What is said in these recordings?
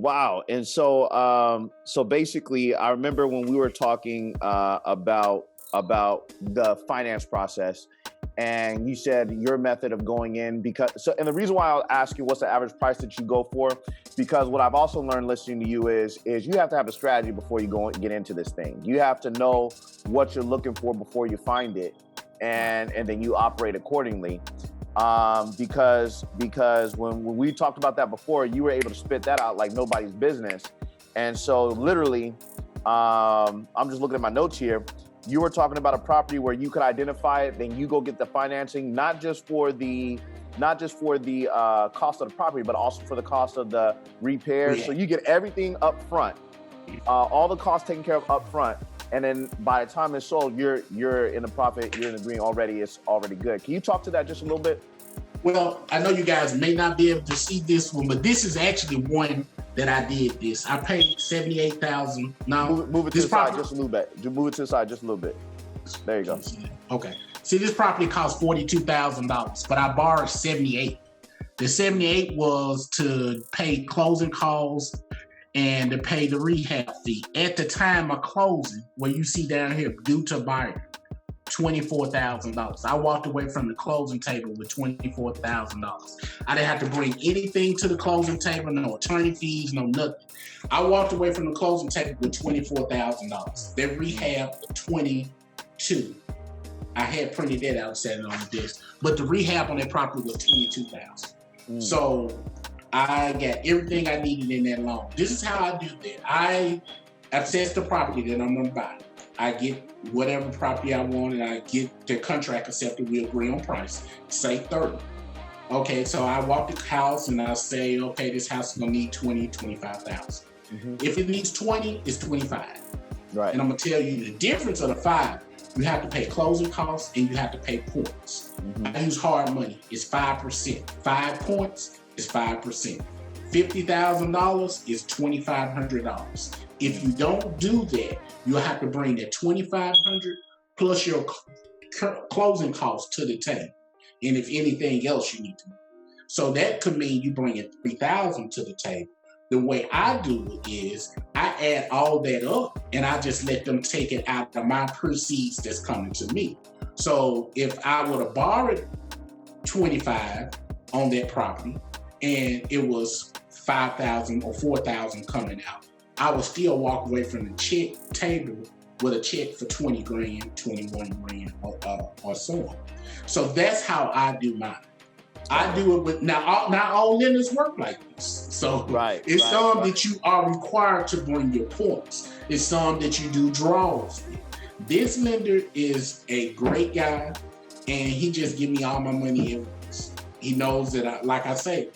Wow. And so basically, I remember when we were talking about the finance process, and you said your method of going in and the reason why I'll ask you what's the average price that you go for, because what I've also learned listening to you is you have to have a strategy before you get into this thing. You have to know what you're looking for before you find it, and then you operate accordingly. Because when we talked about that before, you were able to spit that out like nobody's business. And so literally, I'm just looking at my notes here. You were talking about a property where you could identify it, then you go get the financing, not just for the cost of the property, but also for the cost of the repairs. Yeah. So you get everything up front, all the costs taken care of up front. And then by the time it's sold, you're in the profit, you're in the green already. It's already good. Can you talk to that just a little bit? Well, I know you guys may not be able to see this one, but this is actually one that I did this. I paid $78,000. Now move it to the side just a little bit. Move it to the side just a little bit. There you go. Okay. See, this property cost $42,000, but I borrowed $78,000. The $78,000 was to pay closing costs and to pay the rehab fee. At the time of closing, where you see down here, due to buyer, $24,000. I walked away from the closing table with $24,000. I didn't have to bring anything to the closing table, no attorney fees, no nothing. I walked away from the closing table with $24,000. Their rehab, $22,000. I had printed that out and set it on the desk, but the rehab on that property was $22,000. So I got everything I needed in that loan. This is how I do that. I assess the property that I'm going to buy. I get whatever property I want, and I get the contract accepted. We agree on price. Say 30. Okay, so I walk the house and I say, okay, this house is going to need 20, 25,000. If it needs 20, it's 25. Right. And I'm going to tell you the difference of the 5. You have to pay closing costs and you have to pay points. I use hard money. It's 5%. 5 points is 5%. $50,000 is $2,500. If you don't do that, you'll have to bring that $2,500 plus your closing costs to the table, and if anything else you need to do. So that could mean you bring in $3,000 to the table. The way I do it is I add all that up and I just let them take it out of my proceeds that's coming to me. So if I would have borrowed $25,000 on that property and it was $5,000 or $4,000 coming out, I would still walk away from the check table with a check for $20,000, $21,000, or so on. So that's how I do mine. I do it with not all lenders work like this. So it's some that you are required to bring your points. It's some that you do draws with. This lender is a great guy, and he just give me all my money in once. He knows that, like I say,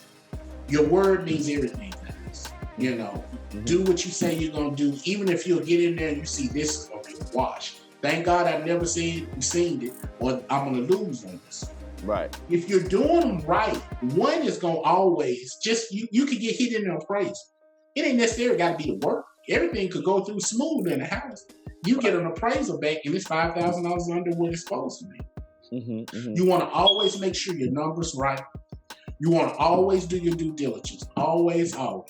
your word means everything, guys. You know, do what you say you're gonna do, even if you'll get in there and you see this is gonna be a wash. Thank God I've never seen it, or I'm gonna lose on this. Right. If you're doing them right, one is gonna always just you could get hit in the appraisal. It ain't necessarily got to be the work. Everything could go through smooth in the house. You get an appraisal back and it's $5,000 under what it's supposed to be. You want to always make sure your numbers right. You want to always do your due diligence. Always do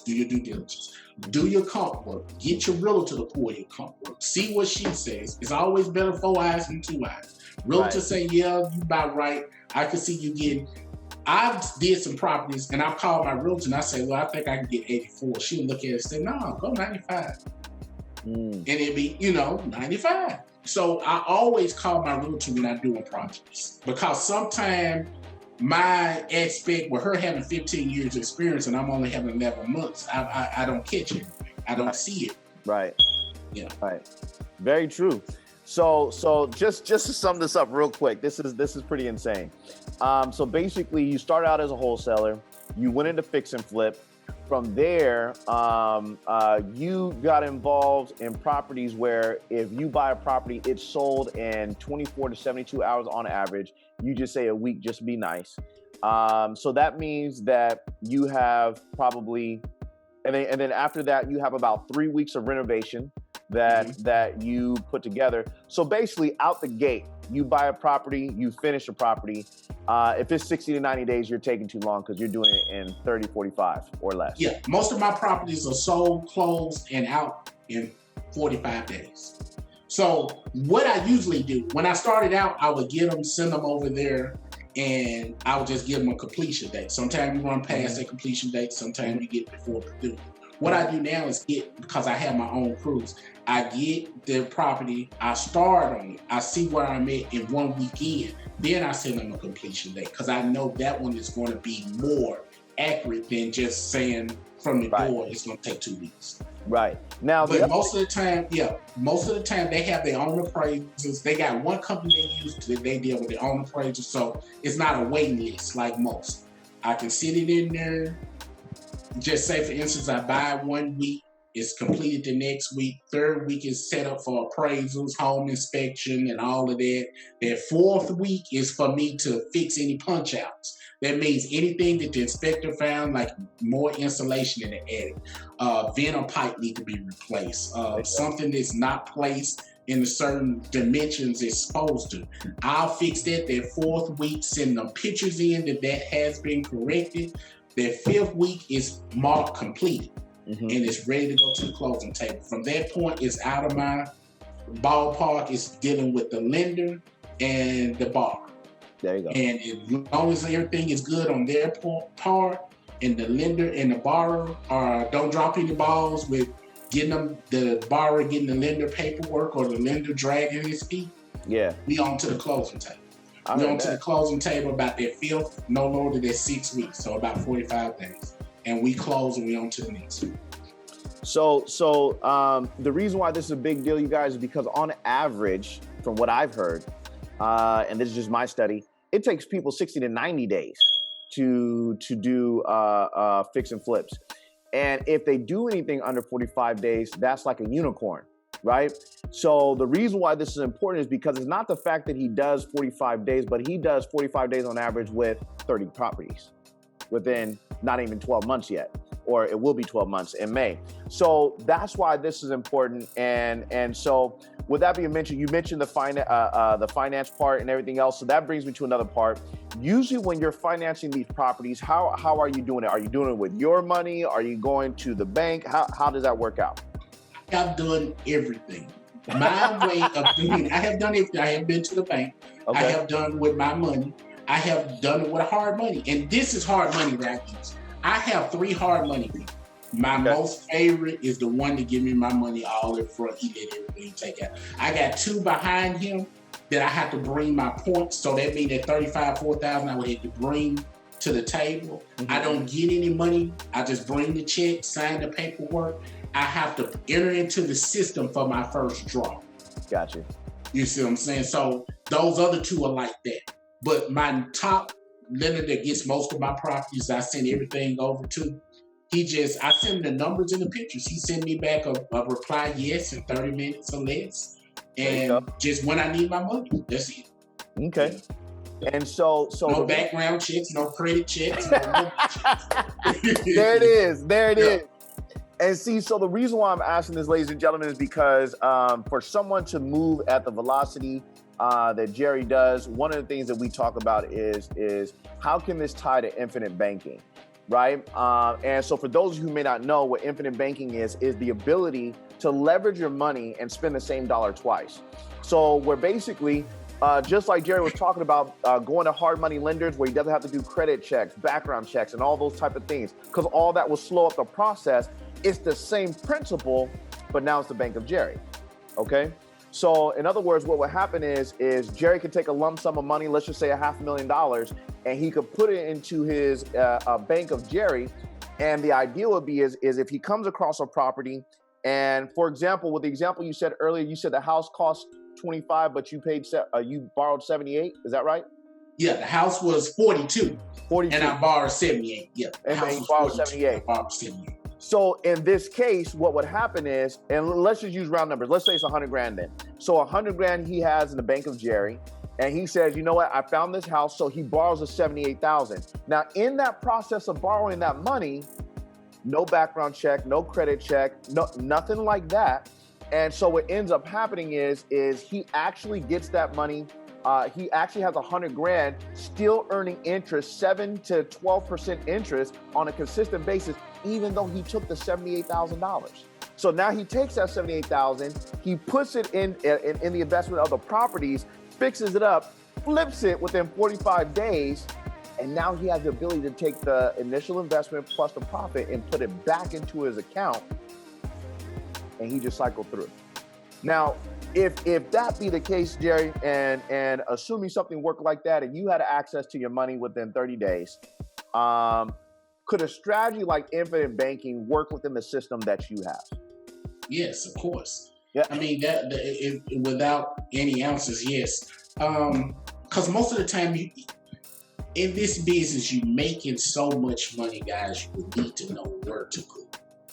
your due diligence. Do your comp work. Get your realtor to pull your comp work. See what she says. It's always better 4 eyes than 2 eyes. Realtor say, yeah, you about right. I can see you getting. I've did some properties and I've called my realtor and I say, well, I think I can get 84. She'll look at it and say, no, go 95. And it'd be, 95. So I always call my realtor when I'm doing projects, because sometimes my aspect with her having 15 years experience and I'm only having 11 months, I don't catch it. I don't see it. Right. Yeah. Right. Very true. So just to sum this up real quick, this is pretty insane. So basically, you start out as a wholesaler, you went into fix and flip. From there, you got involved in properties where if you buy a property, it's sold in 24 to 72 hours on average. You just say a week, just be nice. So that means that you have probably, and then after that, you have about 3 weeks of renovation. that you put together. So basically, out the gate, you buy a property, you finish a property. If it's 60 to 90 days, you're taking too long because you're doing it in 30, 45 or less. Yeah, most of my properties are sold, closed, and out in 45 days. So what I usually do, when I started out, I would get them, send them over there, and I would just give them a completion date. Sometimes you run past that completion date, sometimes you get before due. What I do now is because I have my own crews, I get the property, I start on it, I see where I'm at in 1 weekend, then I send them a completion date because I know that one is going to be more accurate than just saying from the door it's going to take 2 weeks. Right. Now, but most of the time they have their own appraisers. They got one company they use that they deal with their own appraisers, so it's not a waiting list like most. I can sit it in there. Just say, for instance, I buy 1 week, it's completed the next week. Third week is set up for appraisals, home inspection, and all of that. That fourth week is for me to fix any punch outs. That means anything that the inspector found, like more insulation in the attic, vent or pipe need to be replaced, something that's not placed in the certain dimensions it's supposed to. I'll fix that fourth week, send them pictures in that has been corrected. That fifth week is marked completed, and it's ready to go to the closing table. From that point, it's out of my ballpark. It's dealing with the lender and the borrower. There you go. And as long as everything is good on their part, and the lender and the borrower don't drop any balls with the borrower getting the lender paperwork or the lender dragging his feet, we on to the closing table. We're on to the closing table about that fifth, no longer than 6 weeks, so about 45 days. And we close and we on to the next week. So the reason why this is a big deal, you guys, is because on average, from what I've heard, and this is just my study, it takes people 60 to 90 days to do fix and flips. And if they do anything under 45 days, that's like a unicorn, right? So the reason why this is important is because it's not the fact that he does 45 days, but he does 45 days on average with 30 properties within not even 12 months yet, or it will be 12 months in May. So that's why this is important. And so with that being mentioned, you mentioned the finance part and everything else. So that brings me to another part. Usually when you're financing these properties, how are you doing it? Are you doing it with your money? Are you going to the bank? How does that work out? I've done everything. My way of doing it, I have done everything. I have been to the bank. Okay. I have done with my money. I have done it with hard money. And this is hard money that I use. I have 3 hard money people. My most favorite is the one to give me my money all in front. He did everything take out. I got 2 behind him that I have to bring my points. So that means that $4,000 I would have to bring to the table. I don't get any money. I just bring the check, sign the paperwork. I have to enter into the system for my first draw. Gotcha. You see what I'm saying? So those other 2 are like that. But my top lender that gets most of my properties, I send everything over to. I send the numbers and the pictures. He send me back a reply yes in 30 minutes or less. And just when I need my money, that's it. Okay. And so no background checks, no credit checks, no checks. There it is. And see, so the reason why I'm asking this, ladies and gentlemen, is because for someone to move at the velocity that Jerry does, one of the things that we talk about is how can this tie to infinite banking, right? And so for those who may not know, what infinite banking is the ability to leverage your money and spend the same dollar twice. So we're basically, just like Jerry was talking about, going to hard money lenders where he doesn't have to do credit checks, background checks, and all those type of things, because all that will slow up the process. It's the same principle, but now it's the Bank of Jerry, okay? So in other words, what would happen is Jerry could take a lump sum of money, let's just say $500,000, and he could put it into his Bank of Jerry. And the idea would be is if he comes across a property, and for example, with the example you said earlier, you said the house cost 25, but you borrowed 78. Is that right? Yeah, the house was 42. And I borrowed 78. Yeah, and then you borrowed 78. I borrowed 78. So in this case, what would happen is, and let's just use round numbers. Let's say it's $100,000 then. So $100,000 he has in the Bank of Jerry, and he says, you know what? I found this house. So he borrows a $78,000. Now in that process of borrowing that money, no background check, no credit check, no nothing like that. And so what ends up happening is he actually gets that money. He actually has $100,000 still earning interest, 7 to 12% interest on a consistent basis, even though he took the $78,000. So now he takes that $78,000, he puts it in the investment of the properties, fixes it up, flips it within 45 days, and now he has the ability to take the initial investment plus the profit and put it back into his account, and he just cycled through. Now, if that be the case, Jerry, and assuming something worked like that, and you had access to your money within 30 days, could a strategy like infinite banking work within the system that you have? Yes, of course. Yeah. I mean, without any ounces, yes. Because most of the time, in this business, you're making so much money, guys, you would need to know where to go.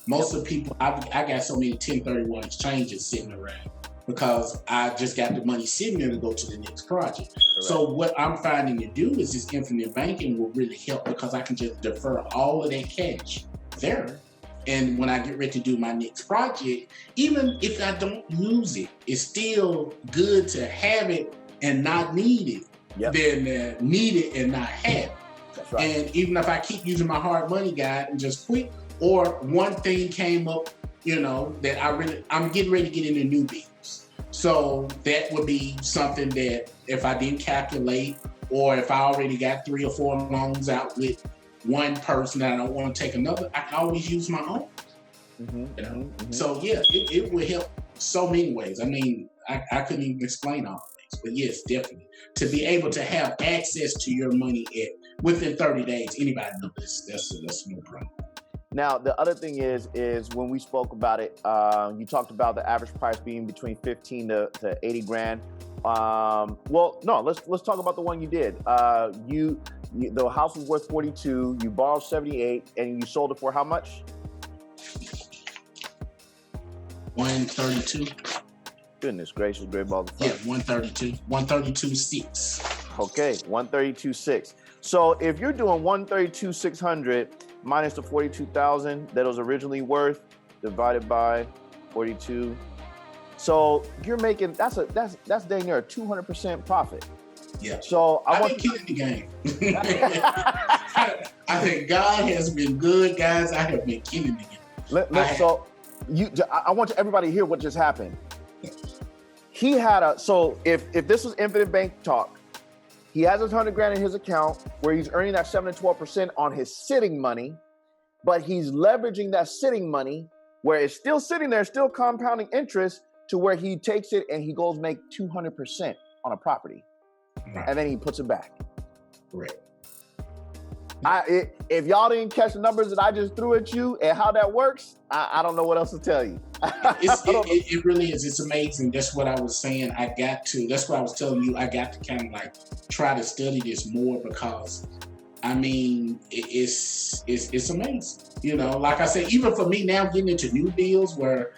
Most of the people, I got so many 1031 exchanges sitting around because I just got the money sitting there to go to the next project. Correct. So what I'm finding to do is this infinite banking will really help because I can just defer all of that cash there. And when I get ready to do my next project, even if I don't use it, it's still good to have it and not need it than need it and not have it. That's right. And even if I keep using my hard money guide and just quit, or one thing came up, that I'm getting ready to get into new bills. So that would be something that if I didn't calculate, or if I already got 3 or 4 loans out with one person that I don't want to take another, I can always use my own. So yeah, it will help so many ways. I mean, I couldn't even explain all the things, but yes, definitely. To be able to have access to your money within 30 days, anybody knows this. That's no problem. Now, the other thing is when we spoke about it, you talked about the average price being between 15 to 80 grand. Well, no, let's talk about the one you did. The house was worth 42, you borrowed 78, and you sold it for how much? 132. Goodness gracious, great ball of fun. Yeah, 132. 132.6. Okay, 132.6. So if you're doing 132,600 minus the 42,000 that it was originally worth, divided by 42. So you're making that's dang near a 200% profit. Yeah. So I've been killing the game. I think God has been good, guys. I have been killing the game. I want everybody to hear what just happened. He had so if this was infinite bank talk, he has his $100,000 in his account where he's earning that 7 to 12% on his sitting money, but he's leveraging that sitting money where it's still sitting there, still compounding interest to where he takes it and he goes make 200% on a property. Right. And then he puts it back. Right. If y'all didn't catch the numbers that I just threw at you and how that works, I don't know what else to tell you. It really is. It's amazing. That's what I was saying. That's what I was telling you. I got to kind of like try to study this more because, I mean, it's amazing. Like I said, even for me now getting into new deals where,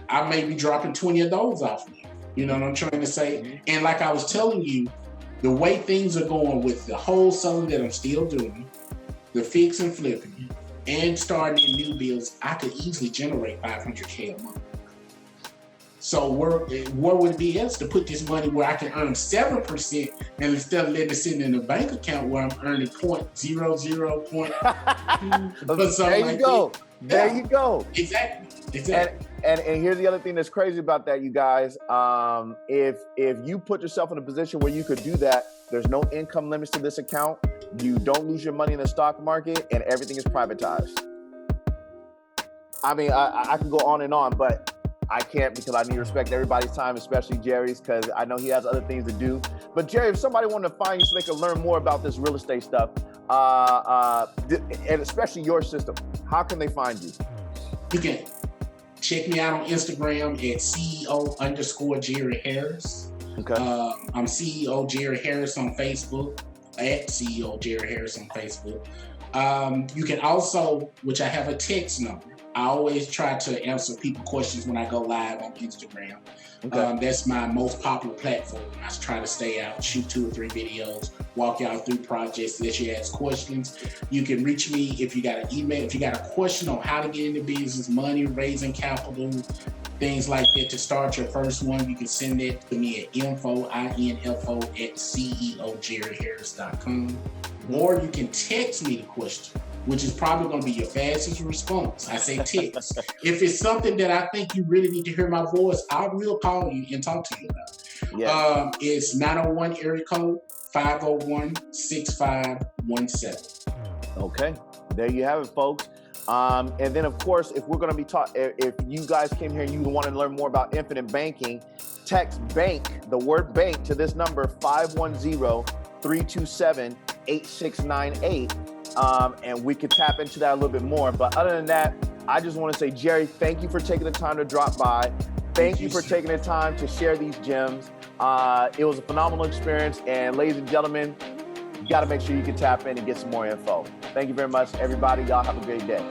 I may be dropping 20 of those off me. You know what I'm trying to say? And like I was telling you, the way things are going with the wholesaling that I'm still doing, the fix and flipping, and starting in new builds, I could easily generate $500K a month. So where would it be else to put this money where I can earn 7% and instead of letting it sit in a bank account where I'm earning 0.00 point. There you go. There you go. Exactly. And here's the other thing that's crazy about that, you guys. If you put yourself in a position where you could do that, there's no income limits to this account. You don't lose your money in the stock market, and everything is privatized. I mean, I can go on and on, but I can't because I need to respect everybody's time, especially Jerry's, because I know he has other things to do. But Jerry, if somebody wanted to find you so they could learn more about this real estate stuff, and especially your system, how can they find you? You can check me out on Instagram at CEO_Jerry Harris. Okay. I'm CEO Jerry Harris on Facebook, at CEO Jerry Harris on Facebook. You can also, which I have a text number, I always try to answer people questions when I go live on Instagram. Okay. That's my most popular platform. I try to stay out, shoot 2 or 3 videos, walk y'all through projects, let you ask questions. You can reach me if you got an email, if you got a question on how to get into business, money, raising capital, things like that to start your first one. You can send it to me at info at ceojerryharris.com. Or you can text me the question, which is probably going to be your fastest response. I say text. If it's something that I think you really need to hear my voice, I will call you and talk to you about it. Yeah. It's 901 area code 501-6517. Okay. There you have it, folks. And then, of course, if we're going to be if you guys came here and you want to learn more about infinite banking, text bank, the word bank, to this number 510-327-8698. And we could tap into that a little bit more. But other than that, I just want to say, Jerry, thank you for taking the time to drop by. Thank you for taking the time to share these gems. It was a phenomenal experience. And ladies and gentlemen, you got to make sure you can tap in and get some more info. Thank you very much, everybody. Y'all have a great day.